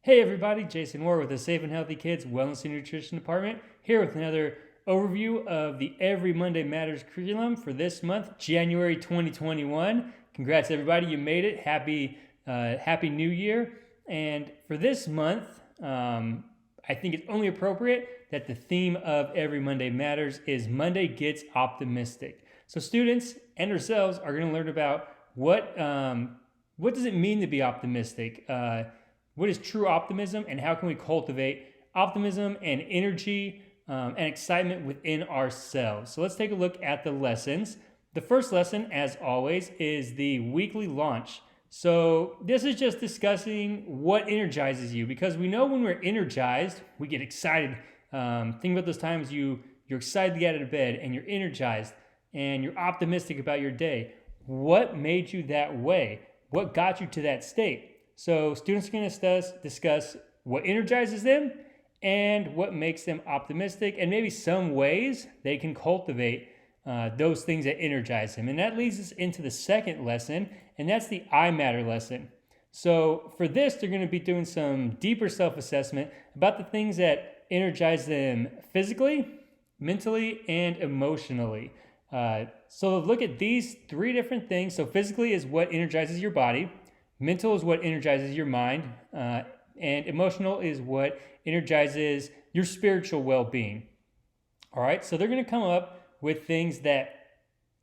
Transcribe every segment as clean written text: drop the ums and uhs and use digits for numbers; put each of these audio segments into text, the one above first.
Hey everybody, Jason Moore with the Safe and Healthy Kids Wellness and Nutrition Department, here with another overview of the Every Monday Matters curriculum for this month, January 2021. Congrats everybody, you made it. Happy New Year. And for this month, I think it's only appropriate that the theme of Every Monday Matters is Monday Gets Optimistic. So students and ourselves are going to learn about what does it mean to be optimistic? What is true optimism, and how can we cultivate optimism and energy and excitement within ourselves? So let's take a look at the lessons. The first lesson, as always, is the weekly launch. So this is just discussing what energizes you, because we know when we're energized, we get excited. Think about those times you're excited to get out of bed and you're energized and you're optimistic about your day. What made you that way? What got you to that state? So students are going to discuss what energizes them and what makes them optimistic, and maybe some ways they can cultivate those things that energize them. And that leads us into the second lesson, and that's the I Matter lesson. So for this, they're going to be doing some deeper self-assessment about the things that energize them physically, mentally, and emotionally. So look at these three different things. So physically is what energizes your body. Mental is what energizes your mind, and emotional is what energizes your spiritual well-being. All right, so they're going to come up with things that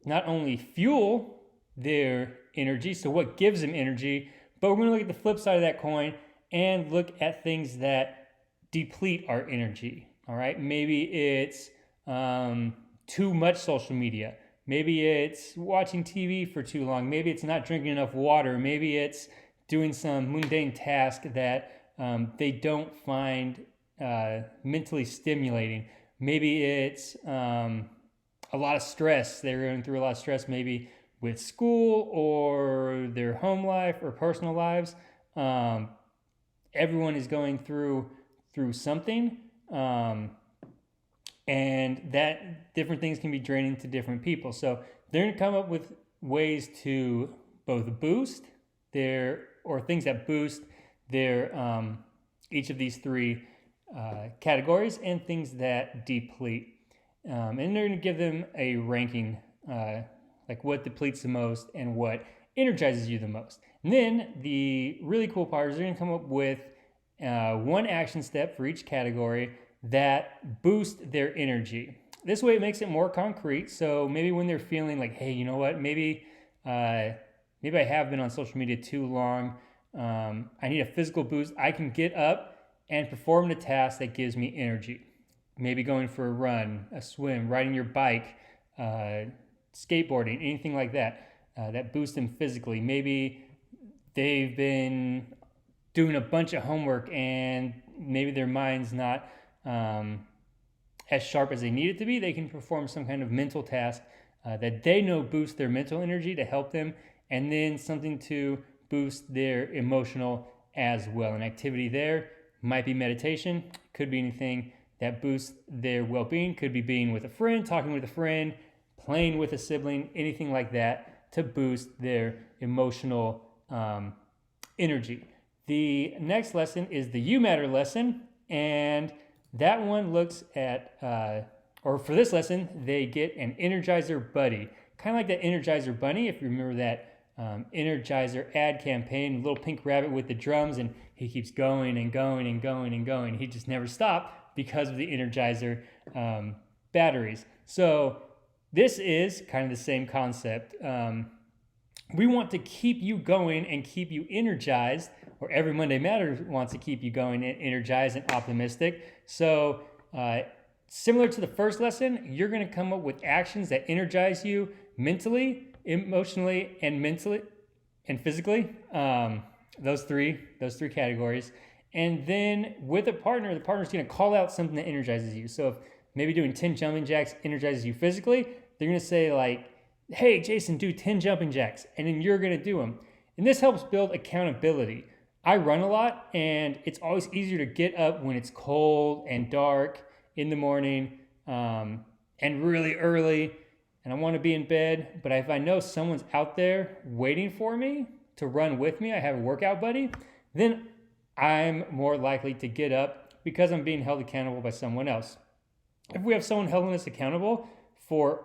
not only fuel their energy, so what gives them energy, but we're going to look at the flip side of that coin and look at things that deplete our energy. All right, maybe it's too much social media. Maybe it's watching TV for too long. Maybe it's not drinking enough water. Maybe it's doing some mundane task that they don't find mentally stimulating. Maybe it's a lot of stress. They're going through a lot of stress, maybe with school or their home life or personal lives. Everyone is going through something. And that different things can be draining to different people. So they're going to come up with ways to both boost things that boost their each of these three categories, and things that deplete. And they're going to give them a ranking, like what depletes the most and what energizes you the most. And then the really cool part is they're going to come up with one action step for each category that boost their energy. This way it makes it more concrete. So maybe when they're feeling like, hey, you know what, maybe I have been on social media too long, I need a physical boost, I can get up and perform the task that gives me energy. Maybe going for a run, a swim, riding your bike, skateboarding, anything like that, that boosts them physically. Maybe they've been doing a bunch of homework and maybe their mind's not as sharp as they need it to be. They can perform some kind of mental task that they know boosts their mental energy to help them, and then something to boost their emotional as well. An activity there might be meditation, could be anything that boosts their well-being, could be being with a friend, talking with a friend, playing with a sibling, anything like that to boost their emotional energy. The next lesson is the You Matter lesson, and that one looks at, or for this lesson, they get an Energizer buddy. Kind of like that Energizer bunny, if you remember that Energizer ad campaign, little pink rabbit with the drums, and he keeps going and going and going and going. He just never stopped because of the Energizer batteries. So this is kind of the same concept. We want to keep you going and keep you energized, or Every Monday Matters wants to keep you going and energized and optimistic. So similar to the first lesson, you're going to come up with actions that energize you mentally, emotionally, and physically. Those three categories. And then with a partner, the partner's going to call out something that energizes you. So if maybe doing 10 jumping jacks energizes you physically, they're going to say like, hey, Jason, do 10 jumping jacks. And then you're going to do them. And this helps build accountability. I run a lot, and it's always easier to get up when it's cold and dark in the morning and really early, and I want to be in bed. But if I know someone's out there waiting for me to run with me, I have a workout buddy, then I'm more likely to get up because I'm being held accountable by someone else. If we have someone holding us accountable for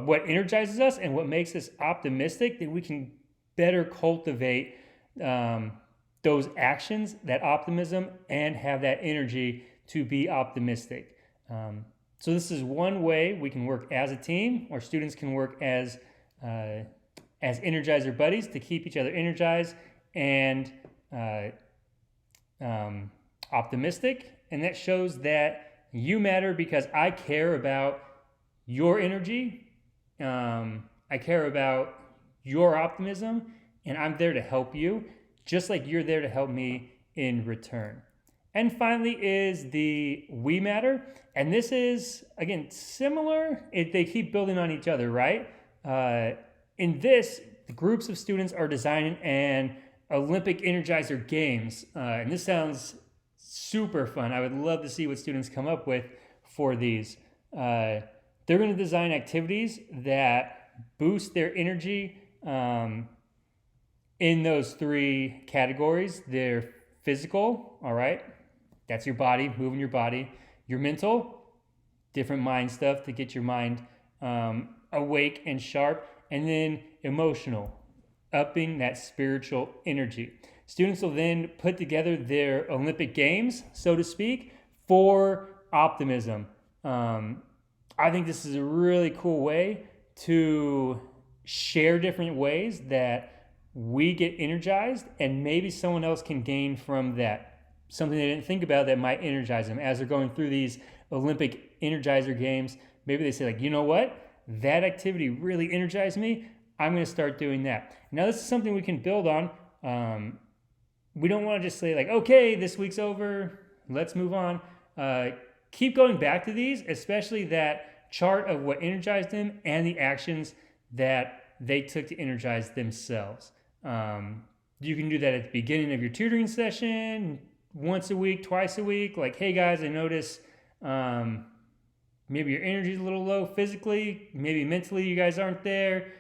what energizes us and what makes us optimistic, then we can better cultivate those actions, that optimism, and have that energy to be optimistic. So this is one way we can work as a team, or students can work as energizer buddies to keep each other energized and optimistic. And that shows that you matter because I care about your energy. I care about your optimism, and I'm there to help you, just like you're there to help me in return. And finally is the we matter. And this is, again, similar. They keep building on each other, right? In this, the groups of students are designing an Olympic Energizer Games. And this sounds super fun. I would love to see what students come up with for these. They're going to design activities that boost their energy in those three categories. They're physical, all right? That's your body, moving your body. Your mental, different mind stuff to get your mind awake and sharp. And then emotional, upping that spiritual energy. Students will then put together their Olympic Games, so to speak, for optimism. I think this is a really cool way to share different ways that we get energized, and maybe someone else can gain from that. Something they didn't think about that might energize them as they're going through these Olympic Energizer Games. Maybe they say, like, you know what? That activity really energized me. I'm going to start doing that. Now, this is something we can build on. We don't want to just say, like, okay, this week's over, let's move on. Keep going back to these, especially that chart of what energized them and the actions that they took to energize themselves. You can do that at the beginning of your tutoring session, once a week, twice a week. Like, hey guys, I notice maybe your energy's a little low physically, maybe mentally you guys aren't there.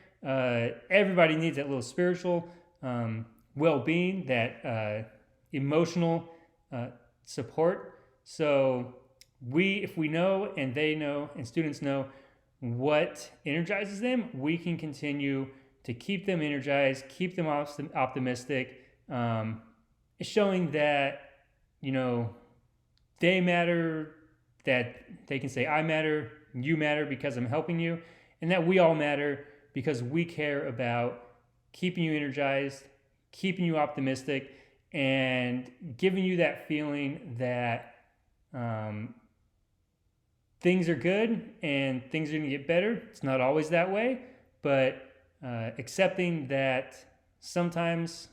Everybody needs that little spiritual well-being, that emotional support. So if we know and they know and students know what energizes them, we can continue to keep them energized, keep them optimistic. It's showing that, they matter, that they can say, I matter, you matter because I'm helping you, and that we all matter because we care about keeping you energized, keeping you optimistic, and giving you that feeling that things are good and things are going to get better. It's not always that way, but accepting that sometimes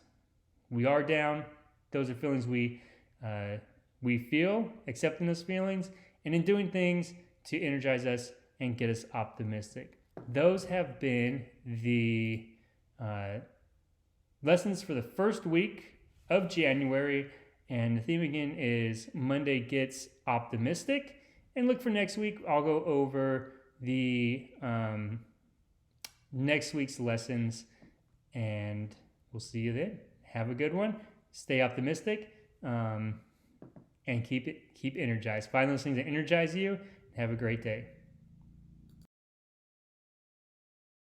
we are down. Those are feelings we feel, accepting those feelings, and in doing things to energize us and get us optimistic. Those have been the lessons for the first week of January, and the theme again is Monday Gets Optimistic. And look for next week. I'll go over the next week's lessons, and we'll see you then. Have a good one. Stay optimistic, and keep energized. Find those things that energize you. Have a great day.